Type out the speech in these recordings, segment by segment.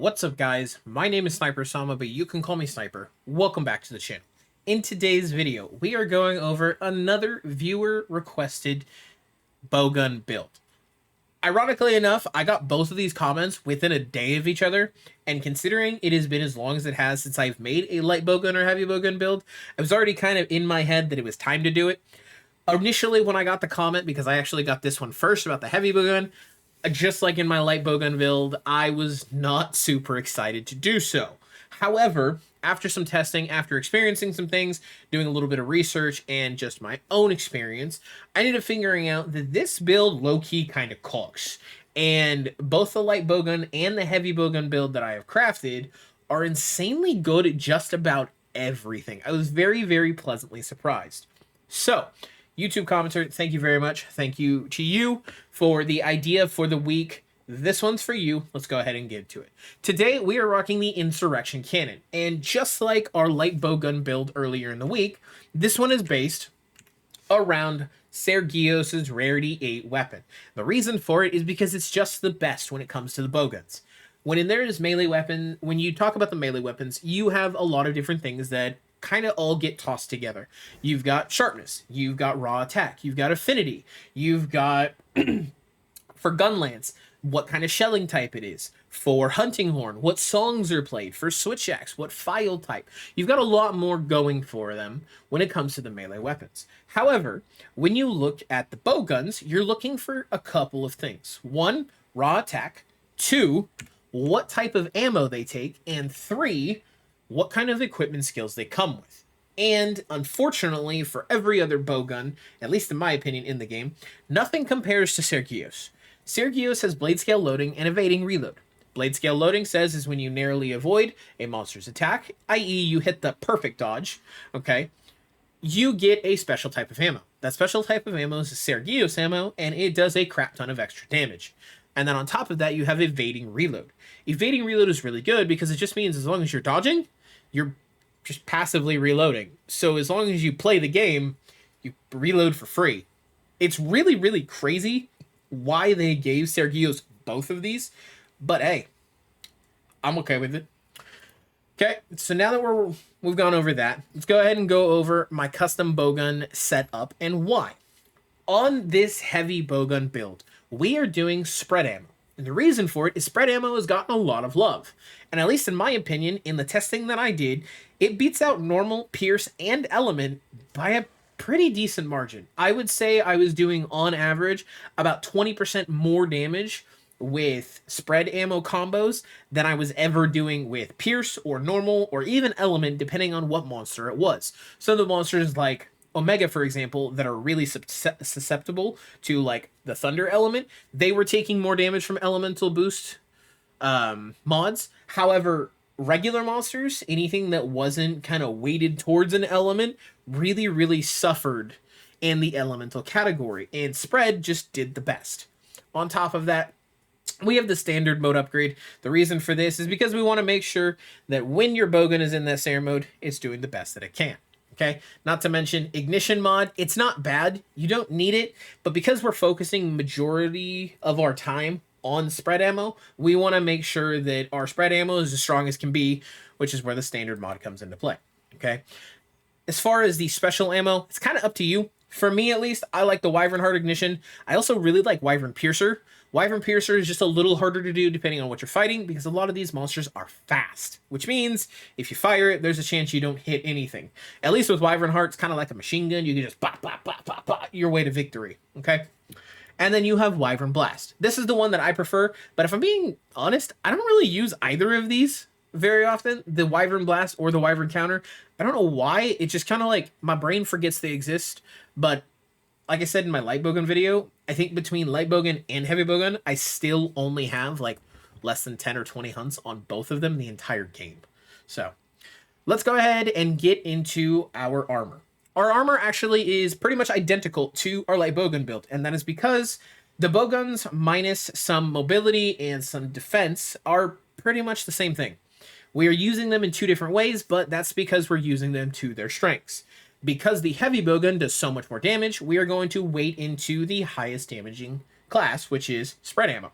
What's up, guys? My name is SnyperSama, but you can call me Sniper. Welcome back to the channel. In today's video, we are going over another viewer-requested bowgun build. Ironically enough, I got both of these comments within a day of each other, and considering it has been as long as it has since I've made a light bowgun or heavy bowgun build, I was already kind of in my head that it was time to do it. Initially, when I got the comment, because I actually got this one first about the heavy bowgun, just like in my light bowgun build, I was not super excited to do so. However, after some testing, after experiencing some things, doing a little bit of research, and just my own experience, I ended up figuring out that this build low-key kind of cooks. And both the light bowgun and the heavy bowgun build that I have crafted are insanely good at just about everything. I was very, very pleasantly surprised. So, YouTube commenter, thank you very much. Thank you to you for the idea for the week. This one's for you. Let's go ahead and get to it. Today, we are rocking the Insurrection Cannon. And just like our light bowgun build earlier in the week, this one is based around Sergios's Rarity 8 weapon. The reason for it is because it's just the best when it comes to the bowguns. When there is melee weapon, when you talk about the melee weapons, you have a lot of different things that kind of all get tossed together. You've got sharpness, you've got raw attack, you've got affinity, you've got for gun lance, what kind of shelling type it is, for hunting horn, what songs are played, for switch axe, what file type. You've got a lot more going for them when it comes to the melee weapons. However, when you look at the bowguns, you're looking for a couple of things. One, raw attack. Two, what type of ammo they take. And three, what kind of equipment skills they come with. And unfortunately, for every other bowgun, at least in my opinion in the game, nothing compares to Sergios. Sergios has blade scale loading and evading reload. Blade scale loading says is when you narrowly avoid a monster's attack, i.e. you hit the perfect dodge, okay, you get a special type of ammo. That special type of ammo is Sergios ammo, and it does a crap ton of extra damage. And then on top of that, you have evading reload. Evading reload is really good because it just means as long as you're dodging, you're just passively reloading. So as long as you play the game, you reload for free. It's really, really crazy why they gave Sergios both of these, but hey, I'm okay with it. Okay, so now that we've gone over that, let's go ahead and go over my custom bowgun setup and why. On this heavy bowgun build, we are doing spread ammo. And the reason for it is spread ammo has gotten a lot of love. And at least in my opinion, in the testing that I did, it beats out normal, pierce, and element by a pretty decent margin. I would say I was doing, on average, about 20% more damage with spread ammo combos than I was ever doing with pierce or normal or even element, depending on what monster it was. Some of the monsters like Omega, for example, that are really susceptible to like the thunder element, they were taking more damage from elemental boost mods. However, regular monsters, anything that wasn't kind of weighted towards an element, really, really suffered in the elemental category, and spread just did the best. On top of that, we have the standard mode upgrade. The reason for this is because we want to make sure that when your bowgun is in that standard mode, it's doing the best that it can. Okay, not to mention ignition mod. It's not bad. You don't need it, but because we're focusing majority of our time on spread ammo, we want to make sure that our spread ammo is as strong as can be, which is where the standard mod comes into play. Okay, as far as the special ammo, it's kind of up to you. For me, at least, I like the Wyvern Heart Ignition. I also really like Wyvern Piercer. Wyvern Piercer is just a little harder to do depending on what you're fighting because a lot of these monsters are fast, which means if you fire it, there's a chance you don't hit anything. At least with Wyvern Heart, it's kind of like a machine gun. You can just bop, bop, bop, bop, bop, your way to victory, okay? And then you have Wyvern Blast. This is the one that I prefer, but if I'm being honest, I don't really use either of these very often, the Wyvern Blast or the Wyvern Counter. I don't know why. It's just kind of like my brain forgets they exist, but like I said in my light bowgun video, I think between light bowgun and heavy bowgun, I still only have like less than 10 or 20 hunts on both of them the entire game. So let's go ahead and get into our armor. Our armor actually is pretty much identical to our light bowgun build, and that is because the bowguns minus some mobility and some defense are pretty much the same thing. We are using them in two different ways, but that's because we're using them to their strengths. Because the heavy bowgun does so much more damage, we are going to weight into the highest damaging class, which is spread ammo.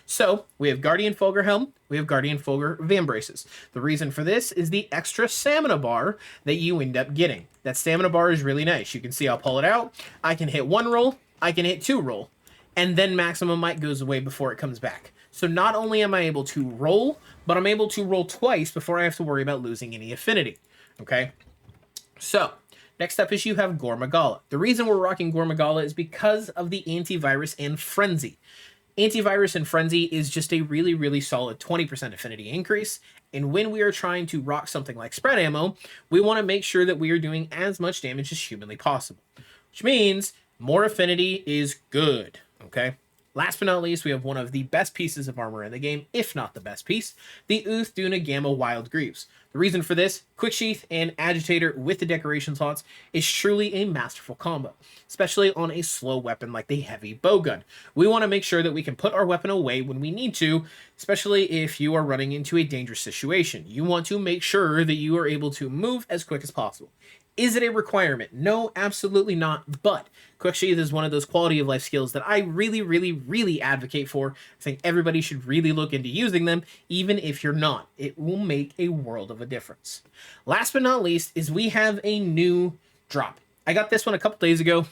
So we have Guardian Fulgur Helm, we have Guardian Fulgur Vambraces. The reason for this is the extra stamina bar that you end up getting. That stamina bar is really nice. You can see I'll pull it out. I can hit 1 roll, I can hit 2 roll, and then maximum might goes away before it comes back. So not only am I able to roll, but I'm able to roll twice before I have to worry about losing any affinity. Okay? So, next up is you have Gore Magala. The reason we're rocking Gore Magala is because of the Antivirus and Frenzy. Antivirus and Frenzy is just a really, really solid 20% affinity increase. And when we are trying to rock something like spread ammo, we want to make sure that we are doing as much damage as humanly possible. Which means more affinity is good, okay? Last but not least, we have one of the best pieces of armor in the game, if not the best piece, the Uth Duna Gamma Wild Greaves. The reason for this, Quick Sheath and Agitator with the decoration slots is truly a masterful combo, especially on a slow weapon like the Heavy Bowgun. We want to make sure that we can put our weapon away when we need to, especially if you are running into a dangerous situation. You want to make sure that you are able to move as quick as possible. Is it a requirement? No, absolutely not. But Quick Sheath is one of those quality of life skills that I really, really, really advocate for. I think everybody should really look into using them, even if you're not. It will make a world of a difference. Last but not least is we have a new drop. I got this one a couple days ago,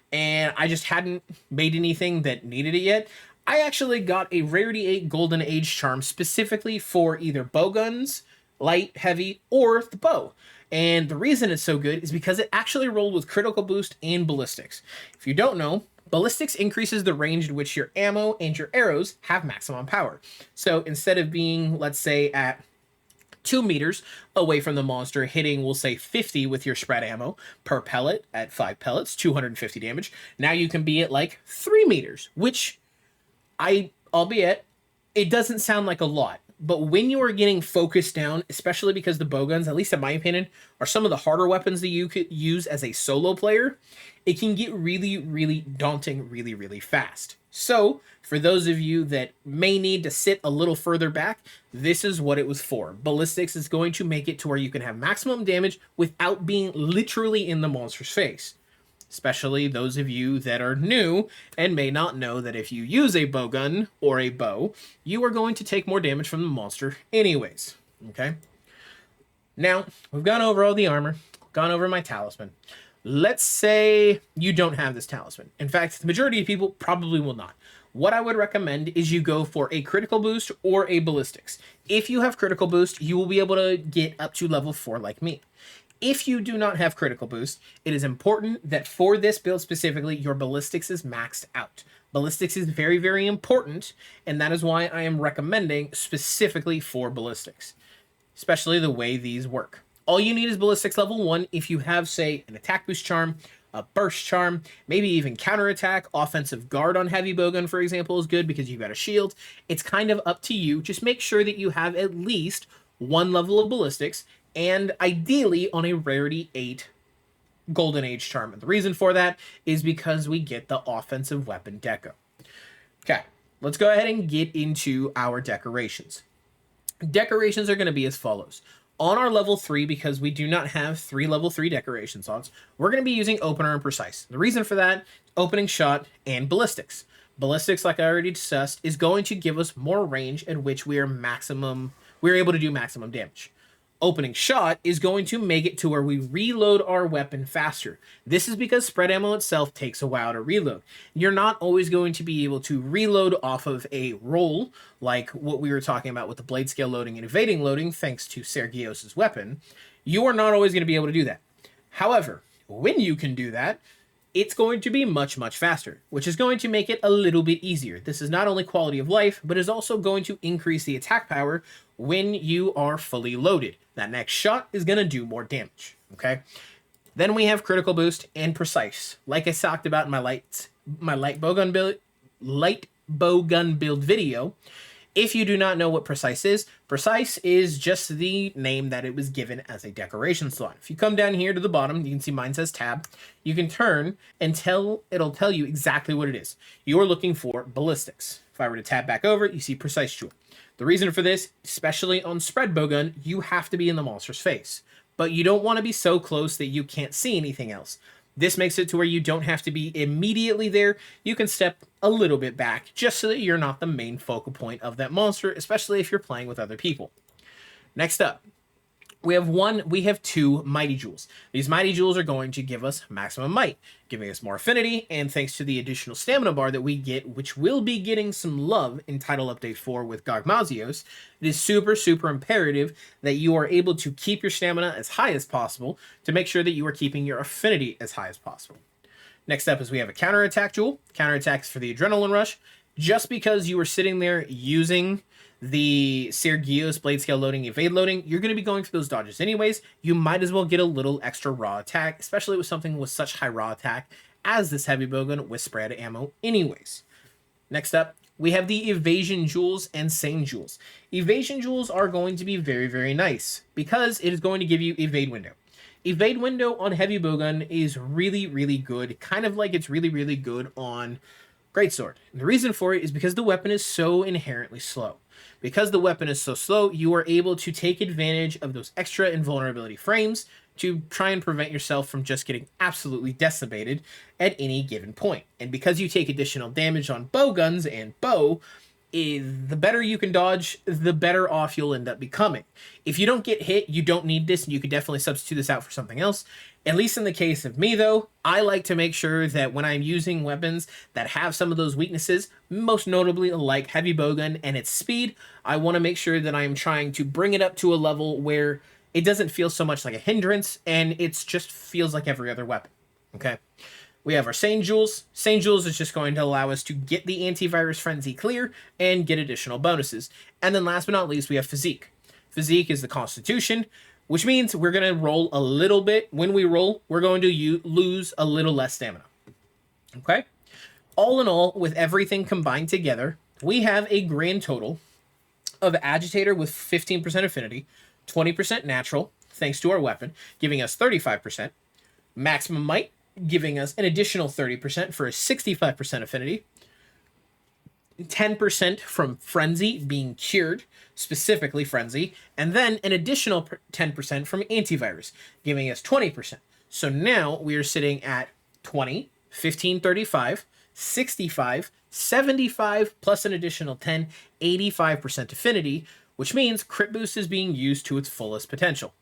and I just hadn't made anything that needed it yet. I actually got a Rarity 8 Golden Age charm specifically for either bowguns, light, heavy, or the bow. And the reason it's so good is because it actually rolled with critical boost and ballistics. If you don't know, ballistics increases the range in which your ammo and your arrows have maximum power. So instead of being, let's say, at 2 meters away from the monster, hitting, we'll say 50 with your spread ammo per pellet at 5 pellets, 250 damage. Now you can be at like 3 meters, which albeit, it doesn't sound like a lot. But when you are getting focused down, especially because the bowguns, at least in my opinion, are some of the harder weapons that you could use as a solo player, it can get really, really daunting really, really fast. So, for those of you that may need to sit a little further back, this is what it was for. Ballistics is going to make it to where you can have maximum damage without being literally in the monster's face. Especially those of you that are new and may not know that if you use a bowgun or a bow, you are going to take more damage from the monster anyways, okay? Now, we've gone over all the armor, gone over my talisman. Let's say you don't have this talisman. In fact, the majority of people probably will not. What I would recommend is you go for a critical boost or a ballistics. If you have critical boost, you will be able to get up to level 4 like me. If you do not have critical boost, it is important that for this build specifically, your ballistics is maxed out. Ballistics is very, very important, and that is why I am recommending specifically for ballistics, especially the way these work. All you need is ballistics level 1 if you have, say, an attack boost charm, a burst charm, maybe even counterattack. Offensive guard on Heavy Bowgun, for example, is good because you've got a shield. It's kind of up to you. Just make sure that you have at least 1 level of ballistics, and ideally on a Rarity 8 Golden Age charm. And the reason for that is because we get the offensive weapon deco. Okay, let's go ahead and get into our decorations. Decorations are going to be as follows. On our level 3, because we do not have 3 level 3 decoration slots, we're going to be using opener and precise. The reason for that, opening shot and ballistics. Ballistics, like I already discussed, is going to give us more range at which we're able to do maximum damage. Opening shot is going to make it to where we reload our weapon faster. This is because spread ammo itself takes a while to reload. You're not always going to be able to reload off of a roll, like what we were talking about with the blade scale loading and evading loading, thanks to Sergios's weapon. You are not always going to be able to do that. However, when you can do that, it's going to be much, much faster, which is going to make it a little bit easier. This is not only quality of life, but is also going to increase the attack power when you are fully loaded. That next shot is going to do more damage, okay? Then we have critical boost and precise. Like I talked about in my light bowgun build video. If you do not know what precise is just the name that it was given as a decoration slot. If you come down here to the bottom, you can see mine says tab. You can turn and it'll tell you exactly what it is. You are looking for ballistics. If I were to tab back over, you see precise jewel. The reason for this, especially on spread bowgun, you have to be in the monster's face. But you don't want to be so close that you can't see anything else. This makes it to where you don't have to be immediately there. You can step a little bit back just so that you're not the main focal point of that monster, especially if you're playing with other people. Next up, we have two Mighty Jewels. These Mighty Jewels are going to give us maximum might, giving us more affinity, and thanks to the additional stamina bar that we get, which will be getting some love in Title Update 4 with Gogmazios, it is super, super imperative that you are able to keep your stamina as high as possible to make sure that you are keeping your affinity as high as possible. Next up is we have a counterattack jewel. Counterattacks for the adrenaline rush. Just because you were sitting there using the Sergios blade scale loading, evade loading, you're going to be going for those dodges anyways. You might as well get a little extra raw attack, especially with something with such high raw attack as this heavy bowgun with spread ammo anyways. Next up, we have the evasion jewels and sane jewels. Evasion jewels are going to be very, very nice because it is going to give you evade window. Evade window on heavy bowgun is really, really good, kind of like it's really, really good on greatsword. And the reason for it is because the weapon is so inherently slow. Because the weapon is so slow, you are able to take advantage of those extra invulnerability frames to try and prevent yourself from just getting absolutely decimated at any given point. And because you take additional damage on bowguns and bow, the better you can dodge, the better off you'll end up becoming. If you don't get hit, you don't need this, and you could definitely substitute this out for something else. At least in the case of me, though, I like to make sure that when I'm using weapons that have some of those weaknesses, most notably like heavy bowgun and its speed, I want to make sure that I'm trying to bring it up to a level where it doesn't feel so much like a hindrance, and it just feels like every other weapon. Okay? We have our Sane Jewels. Sane Jewels is just going to allow us to get the antivirus frenzy clear and get additional bonuses. And then last but not least, we have Physique. Physique is the Constitution, which means we're going to roll a little bit. When we roll, we're going to lose a little less stamina. Okay? All in all, with everything combined together, we have a grand total of Agitator with 15% affinity, 20% natural, thanks to our weapon, giving us 35%. Maximum Might, giving us an additional 30% for a 65% affinity. 10% from Frenzy, being cured, specifically Frenzy, and then an additional 10% from Antivirus, giving us 20%. So now we are sitting at 20, 15, 35, 65, 75, plus an additional 10, 85% affinity, which means crit boost is being used to its fullest potential.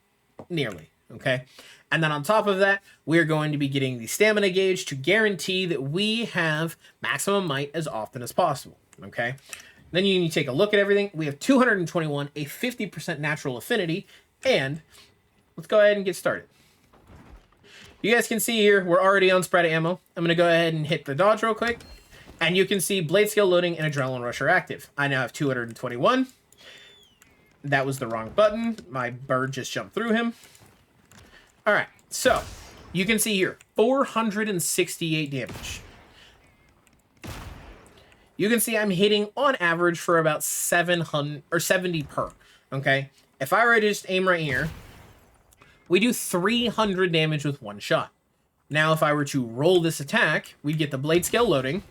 Nearly, okay? And then on top of that, we're going to be getting the stamina gauge to guarantee that we have maximum might as often as possible, okay? Then you need to take a look at everything. We have 221, a 50% natural affinity, and let's go ahead and get started. You guys can see here, we're already on spread ammo. I'm going to go ahead and hit the dodge real quick, and you can see blade scale loading and adrenaline rush are active. I now have 221. That was the wrong button. My bird just jumped through him. All right, so you can see here, 468 damage. You can see I'm hitting on average for about 700 or 70 per, okay? If I were to just aim right here, we do 300 damage with one shot. Now, if I were to roll this attack, we'd get the blade scale loading.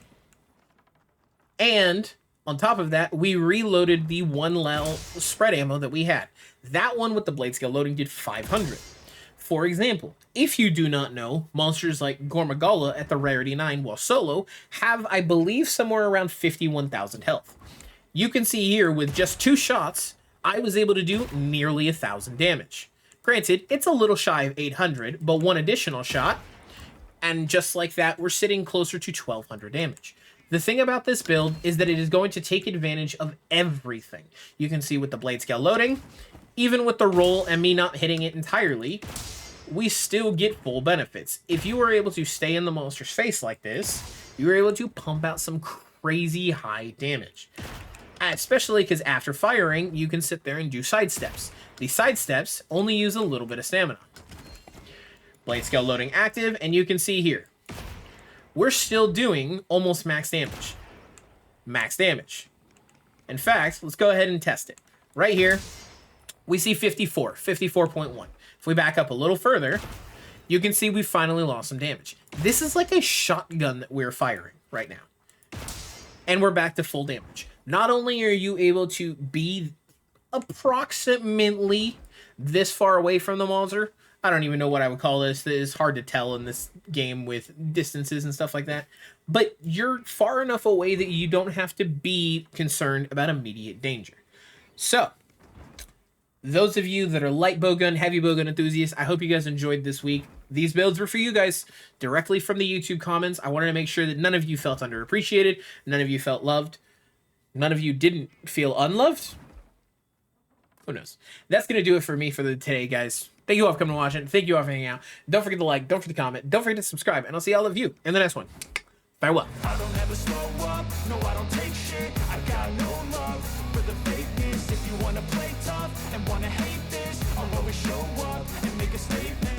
And on top of that, we reloaded the one level spread ammo that we had. That one with the blade scale loading did 500. For example, if you do not know, monsters like Gormagala at the rarity 9 while solo have, I believe, somewhere around 51,000 health. You can see here with just 2 shots, I was able to do nearly 1,000 damage. Granted, it's a little shy of 800, but one additional shot, and just like that, we're sitting closer to 1,200 damage. The thing about this build is that it is going to take advantage of everything. You can see with the blade scale loading, even with the roll and me not hitting it entirely, we still get full benefits. If you were able to stay in the monster's face like this, you were able to pump out some crazy high damage. Especially because after firing, you can sit there and do sidesteps. The sidesteps only use a little bit of stamina. Blade scale loading active, and you can see here, we're still doing almost max damage. Max damage. In fact, let's go ahead and test it. Right here, we see 54.1. If we back up a little further, you can see we finally lost some damage. This is like a shotgun that we're firing right now. And we're back to full damage. Not only are you able to be approximately this far away from the monster, I don't even know what I would call this. It's hard to tell in this game with distances and stuff like that. But you're far enough away that you don't have to be concerned about immediate danger. So, those of you that are light bowgun, heavy bowgun enthusiasts, I hope you guys enjoyed this week. These builds were for you guys directly from the YouTube comments. I wanted to make sure that none of you felt underappreciated, none of you felt loved, none of you didn't feel unloved. Who knows? That's going to do it for me for today, guys. Thank you all for coming and watching. Thank you all for hanging out. Don't forget to like, don't forget to comment, don't forget to subscribe, and I'll see all of you in the next one. Farewell. I don't ever slow up, no I don't take shit. I got no love for the fakeness. If you wanna play tough and wanna hate this, I'll always show up and make a statement.